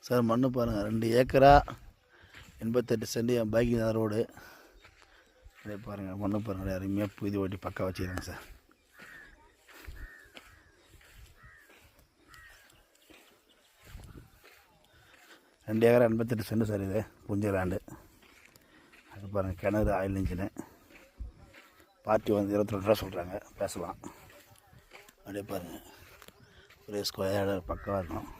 Sir மண்ணு பாருங்கள், 2 ஏக்கரா 88 சென்ட் என் பைக்கிங் தான் ரோடு. அப்படியே பாருங்கள், மண்ணு பாருங்கள், அருமையாக புது ஓட்டி பக்கா வச்சுக்கிறேங்க சார். ரெண்டு ஏக்கரா 88 சென்ட் சார். இது புஞ்ச லேண்டு. அது பாருங்கள், கிணறு, ஆயில் இன்ஜினு. பார்ட்டி வந்து 22 ரூபா சொல்கிறாங்க, பேசலாம். அப்படியே பாருங்கள், ஒரே ஸ்கொயர் பக்கவாக இருக்கும்.